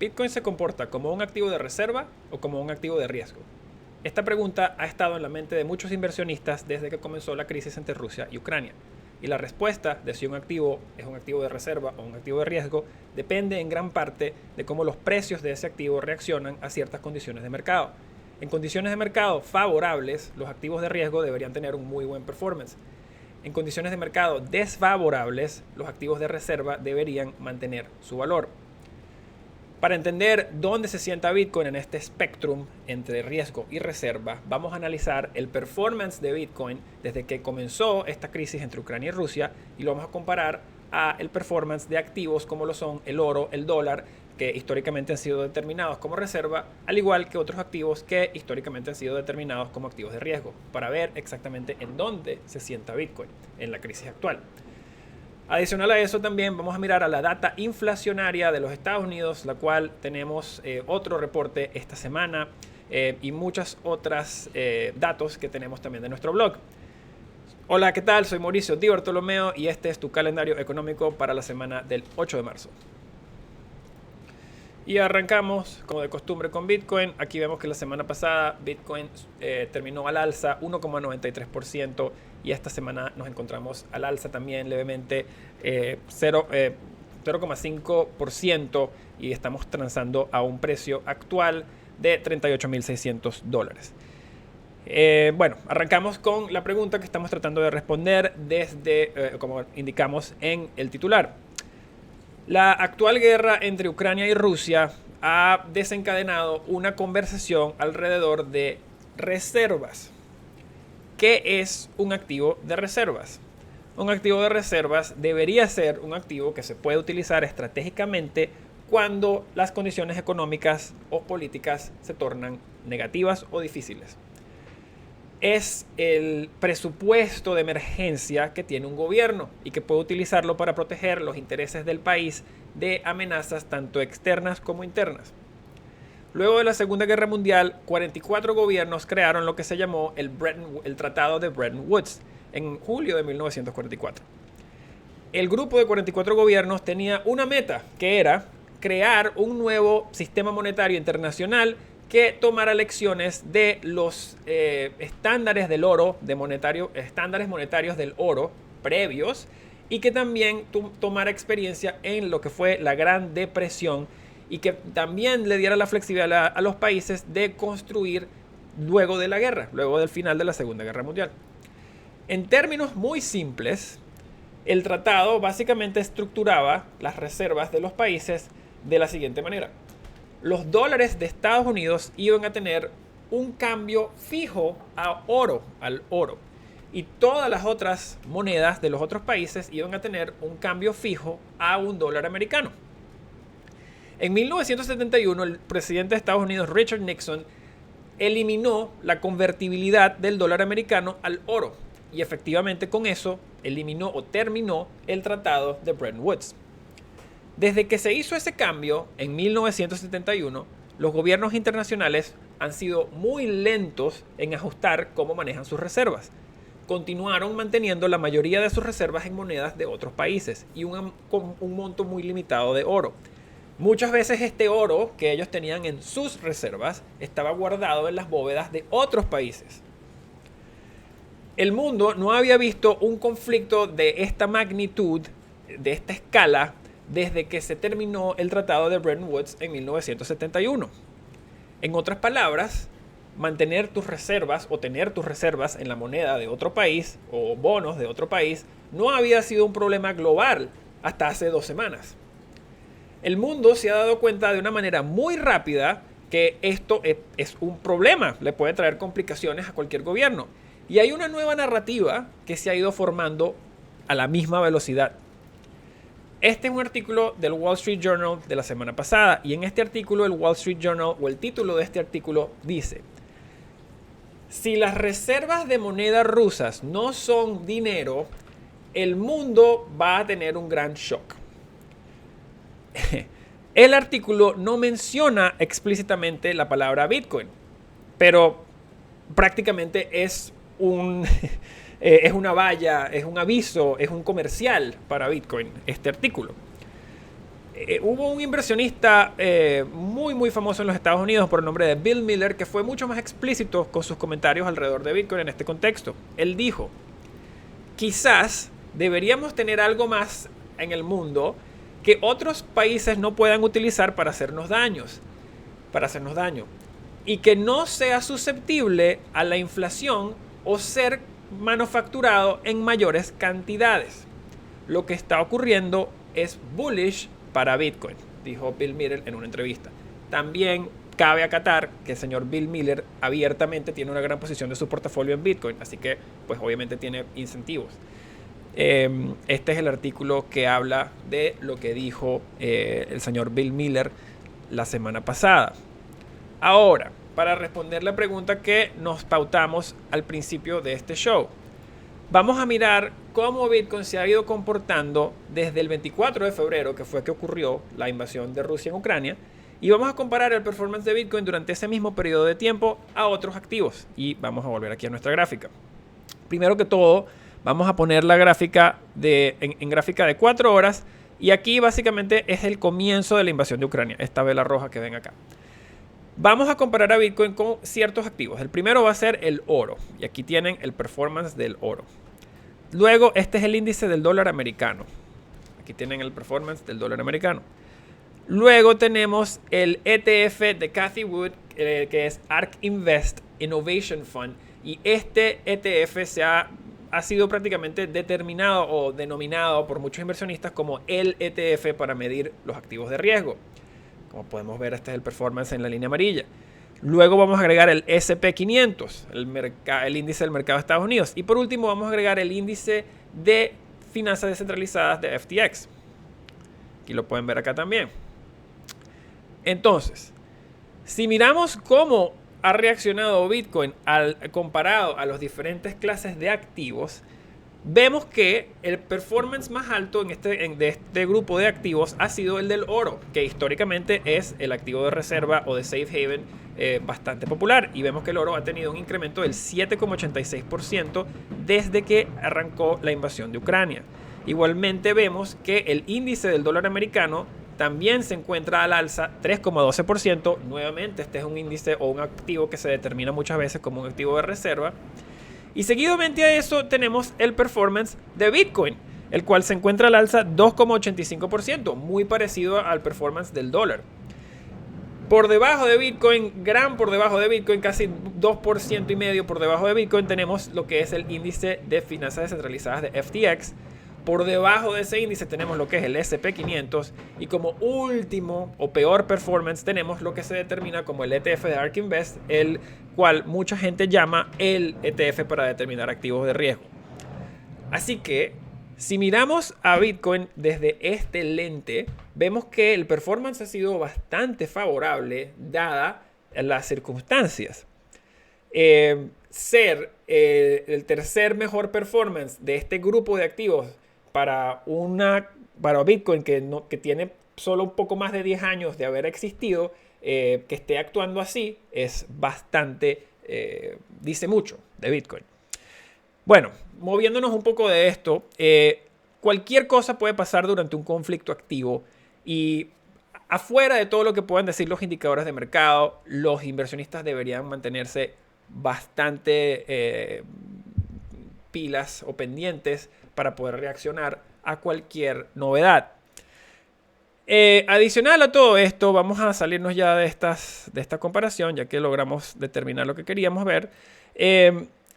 ¿Bitcoin se comporta como un activo de reserva o como un activo de riesgo? Esta pregunta ha estado en la mente de muchos inversionistas desde que comenzó la crisis entre Rusia y Ucrania. Y la respuesta de si un activo es un activo de reserva o un activo de riesgo depende en gran parte de cómo los precios de ese activo reaccionan a ciertas condiciones de mercado. En condiciones de mercado favorables, los activos de riesgo deberían tener un muy buen performance. En condiciones de mercado desfavorables, los activos de reserva deberían mantener su valor. Para entender dónde se sienta Bitcoin en este spectrum entre riesgo y reserva, vamos a analizar el performance de Bitcoin desde que comenzó esta crisis entre Ucrania y Rusia y lo vamos a comparar a el performance de activos como lo son el oro, el dólar, que históricamente han sido determinados como reserva, al igual que otros activos que históricamente han sido determinados como activos de riesgo, para ver exactamente en dónde se sienta Bitcoin en la crisis actual. Adicional a eso también vamos a mirar a la data inflacionaria de los Estados Unidos, la cual tenemos otro reporte esta semana y muchas otras datos que tenemos también de nuestro blog. Hola, ¿qué tal? Soy Mauricio Di Bartolomeo y este es tu calendario económico para la semana del 8 de marzo. Y arrancamos, como de costumbre, con Bitcoin. Aquí vemos que la semana pasada Bitcoin terminó al alza 1,93% y esta semana nos encontramos al alza también levemente 0,5% y estamos transando a un precio actual de $38,600. Bueno, arrancamos con la pregunta que estamos tratando de responder desde, como indicamos en el titular. La actual guerra entre Ucrania y Rusia ha desencadenado una conversación alrededor de reservas. ¿Qué es un activo de reservas? Un activo de reservas debería ser un activo que se puede utilizar estratégicamente cuando las condiciones económicas o políticas se tornan negativas o difíciles. Es el presupuesto de emergencia que tiene un gobierno y que puede utilizarlo para proteger los intereses del país de amenazas tanto externas como internas. Luego de la Segunda Guerra Mundial, 44 gobiernos crearon lo que se llamó el Tratado de Bretton Woods en julio de 1944. El grupo de 44 gobiernos tenía una meta, que era crear un nuevo sistema monetario internacional que tomara lecciones de los estándares del oro, estándares monetarios del oro previos, y que también tomara experiencia en lo que fue la Gran Depresión y que también le diera la flexibilidad a los países de construir luego de la guerra, luego del final de la Segunda Guerra Mundial. En términos muy simples, el tratado básicamente estructuraba las reservas de los países de la siguiente manera. Los dólares de Estados Unidos iban a tener un cambio fijo al oro. Y todas las otras monedas de los otros países iban a tener un cambio fijo a un dólar americano. En 1971, el presidente de Estados Unidos, Richard Nixon, eliminó la convertibilidad del dólar americano al oro. Y efectivamente con eso eliminó o terminó el tratado de Bretton Woods. Desde que se hizo ese cambio en 1971, los gobiernos internacionales han sido muy lentos en ajustar cómo manejan sus reservas. Continuaron manteniendo la mayoría de sus reservas en monedas de otros países y con un monto muy limitado de oro. Muchas veces este oro que ellos tenían en sus reservas estaba guardado en las bóvedas de otros países. El mundo no había visto un conflicto de esta magnitud, de esta escala, desde que se terminó el Tratado de Bretton Woods en 1971. En otras palabras, mantener tus reservas o tener tus reservas en la moneda de otro país o bonos de otro país no había sido un problema global hasta hace 2 semanas. El mundo se ha dado cuenta de una manera muy rápida que esto es un problema, le puede traer complicaciones a cualquier gobierno. Y hay una nueva narrativa que se ha ido formando a la misma velocidad. Este es un artículo del Wall Street Journal de la semana pasada y en este artículo el Wall Street Journal o el título de este artículo dice: si las reservas de moneda rusas no son dinero, el mundo va a tener un gran shock. El artículo no menciona explícitamente la palabra Bitcoin, pero prácticamente es una valla, es un aviso, es un comercial para Bitcoin, este artículo. Hubo un inversionista muy famoso en los Estados Unidos por el nombre de Bill Miller que fue mucho más explícito con sus comentarios alrededor de Bitcoin en este contexto. Él dijo, quizás deberíamos tener algo más en el mundo que otros países no puedan utilizar para hacernos daño, y que no sea susceptible a la inflación o ser manufacturado en mayores cantidades. Lo que está ocurriendo es bullish para Bitcoin, dijo Bill Miller en una entrevista. También cabe acatar que el señor Bill Miller abiertamente tiene una gran posición de su portafolio en Bitcoin, así que pues obviamente tiene incentivos. Este es el artículo que habla de lo que dijo el señor Bill Miller la semana pasada. Ahora, para responder la pregunta que nos pautamos al principio de este show, vamos a mirar cómo Bitcoin se ha ido comportando desde el 24 de febrero, que fue que ocurrió la invasión de Rusia en Ucrania, y vamos a comparar el performance de Bitcoin durante ese mismo periodo de tiempo a otros activos. Y vamos a volver aquí a nuestra gráfica. Primero que todo, vamos a poner la gráfica en gráfica de 4 horas, y aquí básicamente es el comienzo de la invasión de Ucrania, esta vela roja que ven acá. Vamos a comparar a Bitcoin con ciertos activos. El primero va a ser el oro, y aquí tienen el performance del oro. Luego, este es el índice del dólar americano. Aquí tienen el performance del dólar americano. Luego tenemos el ETF de Cathie Wood, que es ARK Invest Innovation Fund. Y este ETF ha sido prácticamente determinado o denominado por muchos inversionistas como el ETF para medir los activos de riesgo. Como podemos ver, este es el performance en la línea amarilla. Luego vamos a agregar el SP500, el índice del mercado de Estados Unidos. Y por último vamos a agregar el índice de finanzas descentralizadas de FTX. Aquí lo pueden ver acá también. Entonces, si miramos cómo ha reaccionado Bitcoin comparado a las diferentes clases de activos, vemos que el performance más alto de este grupo de activos ha sido el del oro, que históricamente es el activo de reserva o de safe haven bastante popular. Y vemos que el oro ha tenido un incremento del 7,86% desde que arrancó la invasión de Ucrania. Igualmente vemos que el índice del dólar americano también se encuentra al alza, 3,12%. Nuevamente, este es un índice o un activo que se determina muchas veces como un activo de reserva. Y seguidamente a eso tenemos el performance de Bitcoin, el cual se encuentra al alza 2,85%, muy parecido al performance del dólar. Por debajo de Bitcoin, por debajo de Bitcoin, casi 2,5% por debajo de Bitcoin, tenemos lo que es el índice de finanzas descentralizadas de FTX. Por debajo de ese índice tenemos lo que es el SP500 y como último o peor performance tenemos lo que se determina como el ETF de ARK Invest, el cual mucha gente llama el ETF para determinar activos de riesgo. Así que si miramos a Bitcoin desde este lente, vemos que el performance ha sido bastante favorable dada las circunstancias. Ser el tercer mejor performance de este grupo de activos para Bitcoin que tiene solo un poco más de 10 años de haber existido, que esté actuando así, es bastante, dice mucho de Bitcoin. Bueno, moviéndonos un poco de esto, cualquier cosa puede pasar durante un conflicto activo y afuera de todo lo que puedan decir los indicadores de mercado, los inversionistas deberían mantenerse bastante pilas o pendientes para poder reaccionar a cualquier novedad. Adicional a todo esto, vamos a salirnos ya de esta comparación, ya que logramos determinar lo que queríamos ver.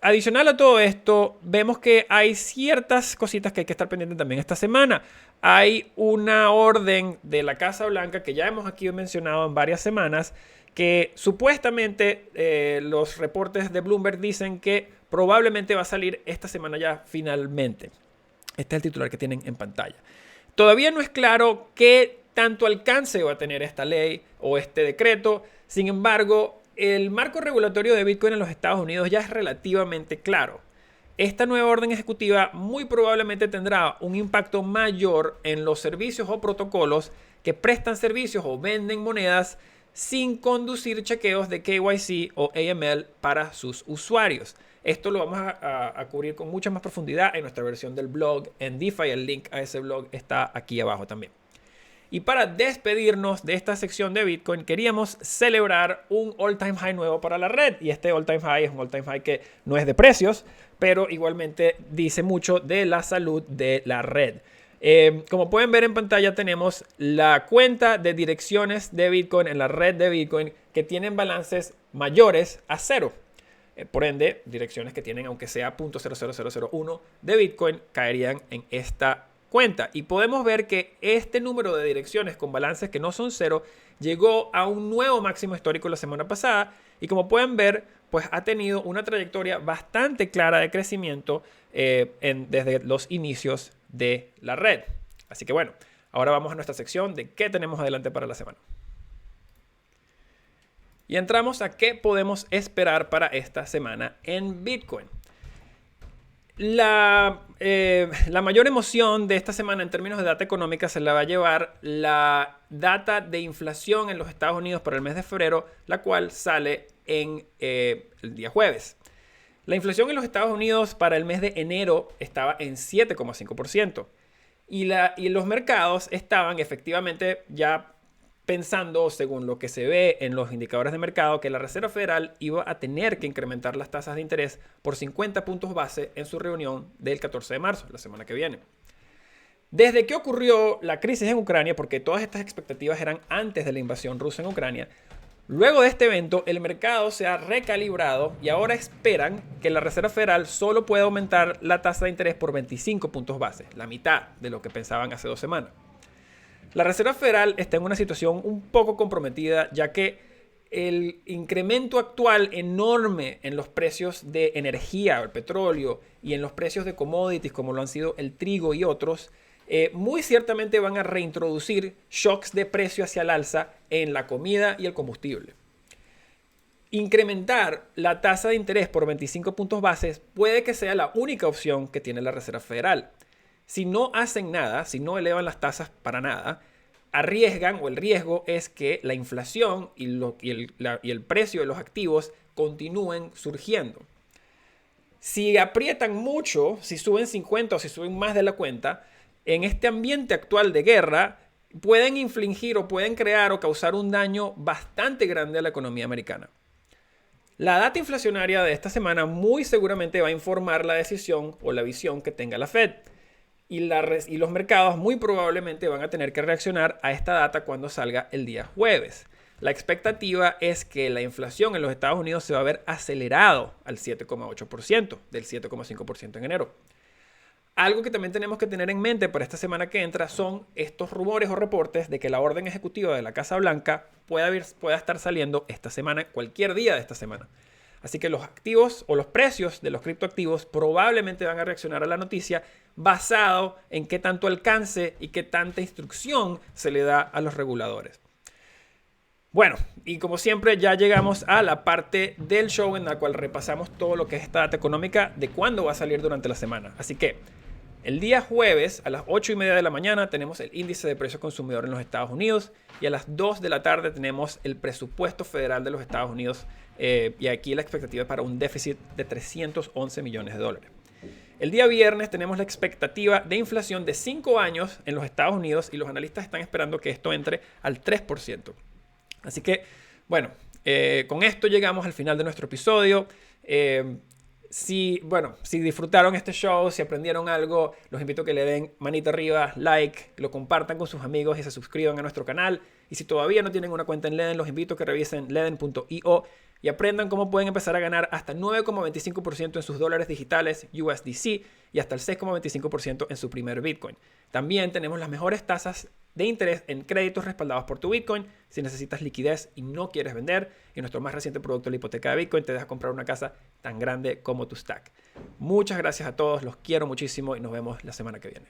Adicional a todo esto, vemos que hay ciertas cositas que hay que estar pendientes también esta semana. Hay una orden de la Casa Blanca que ya hemos aquí mencionado en varias semanas, que supuestamente los reportes de Bloomberg dicen que probablemente va a salir esta semana ya finalmente. Este es el titular que tienen en pantalla. Todavía no es claro qué tanto alcance va a tener esta ley o este decreto. Sin embargo, el marco regulatorio de Bitcoin en los Estados Unidos ya es relativamente claro. Esta nueva orden ejecutiva muy probablemente tendrá un impacto mayor en los servicios o protocolos que prestan servicios o venden monedas sin conducir chequeos de KYC o AML para sus usuarios. Esto lo vamos a cubrir con mucha más profundidad en nuestra versión del blog en DeFi. El link a ese blog está aquí abajo también. Y para despedirnos de esta sección de Bitcoin, queríamos celebrar un all-time high nuevo para la red. Y este all-time high es un all-time high que no es de precios, pero igualmente dice mucho de la salud de la red. Como pueden ver en pantalla, tenemos la cuenta de direcciones de Bitcoin en la red de Bitcoin que tienen balances mayores a 0. Por ende, direcciones que tienen, aunque sea 0.00001 de Bitcoin, caerían en esta cuenta. Y podemos ver que este número de direcciones con balances que no son 0 llegó a un nuevo máximo histórico la semana pasada. Y como pueden ver, pues ha tenido una trayectoria bastante clara de crecimiento desde los inicios de la red. Así que bueno, ahora vamos a nuestra sección de qué tenemos adelante para la semana. Y entramos a qué podemos esperar para esta semana en Bitcoin. La mayor emoción de esta semana en términos de data económica se la va a llevar la data de inflación en los Estados Unidos para el mes de febrero, la cual sale en el día jueves. La inflación en los Estados Unidos para el mes de enero estaba en 7,5%. Y los mercados estaban efectivamente ya pensando, según lo que se ve en los indicadores de mercado, que la Reserva Federal iba a tener que incrementar las tasas de interés por 50 puntos base en su reunión del 14 de marzo, la semana que viene. Desde que ocurrió la crisis en Ucrania, porque todas estas expectativas eran antes de la invasión rusa en Ucrania, luego de este evento el mercado se ha recalibrado y ahora esperan que la Reserva Federal solo pueda aumentar la tasa de interés por 25 puntos base, la mitad de lo que pensaban hace 2 semanas. La Reserva Federal está en una situación un poco comprometida, ya que el incremento actual enorme en los precios de energía, el petróleo, y en los precios de commodities como lo han sido el trigo y otros, muy ciertamente van a reintroducir shocks de precio hacia el alza en la comida y el combustible. Incrementar la tasa de interés por 25 puntos bases puede que sea la única opción que tiene la Reserva Federal. Si no hacen nada, si no elevan las tasas para nada, arriesgan, o el riesgo es que la inflación y el precio de los activos continúen surgiendo. Si aprietan mucho, si suben 50 o si suben más de la cuenta, en este ambiente actual de guerra, pueden infligir o pueden crear o causar un daño bastante grande a la economía americana. La data inflacionaria de esta semana muy seguramente va a informar la decisión o la visión que tenga la Fed. Y los mercados muy probablemente van a tener que reaccionar a esta data cuando salga el día jueves. La expectativa es que la inflación en los Estados Unidos se va a ver acelerado al 7,8% del 7,5% en enero. Algo que también tenemos que tener en mente para esta semana que entra son estos rumores o reportes de que la orden ejecutiva de la Casa Blanca pueda estar saliendo esta semana, cualquier día de esta semana. Así que los activos o los precios de los criptoactivos probablemente van a reaccionar a la noticia basado en qué tanto alcance y qué tanta instrucción se le da a los reguladores. Bueno, y como siempre ya llegamos a la parte del show en la cual repasamos todo lo que es esta data económica de cuándo va a salir durante la semana. Así que el día jueves a las 8:30 de la mañana tenemos el índice de precios consumidor en los Estados Unidos y a las 2 de la tarde tenemos el presupuesto federal de los Estados Unidos y aquí la expectativa es para un déficit de 311 millones de dólares. El día viernes tenemos la expectativa de inflación de 5 años en los Estados Unidos y los analistas están esperando que esto entre al 3%. Así que, bueno, con esto llegamos al final de nuestro episodio. Si disfrutaron este show, si aprendieron algo, los invito a que le den manita arriba, like, lo compartan con sus amigos y se suscriban a nuestro canal. Y si todavía no tienen una cuenta en Ledn, los invito a que revisen ledn.io y aprendan cómo pueden empezar a ganar hasta 9,25% en sus dólares digitales USDC y hasta el 6,25% en su primer Bitcoin. También tenemos las mejores tasas de interés en créditos respaldados por tu Bitcoin si necesitas liquidez y no quieres vender. Y nuestro más reciente producto, la hipoteca de Bitcoin, te deja comprar una casa tan grande como tu stack. Muchas gracias a todos, los quiero muchísimo y nos vemos la semana que viene.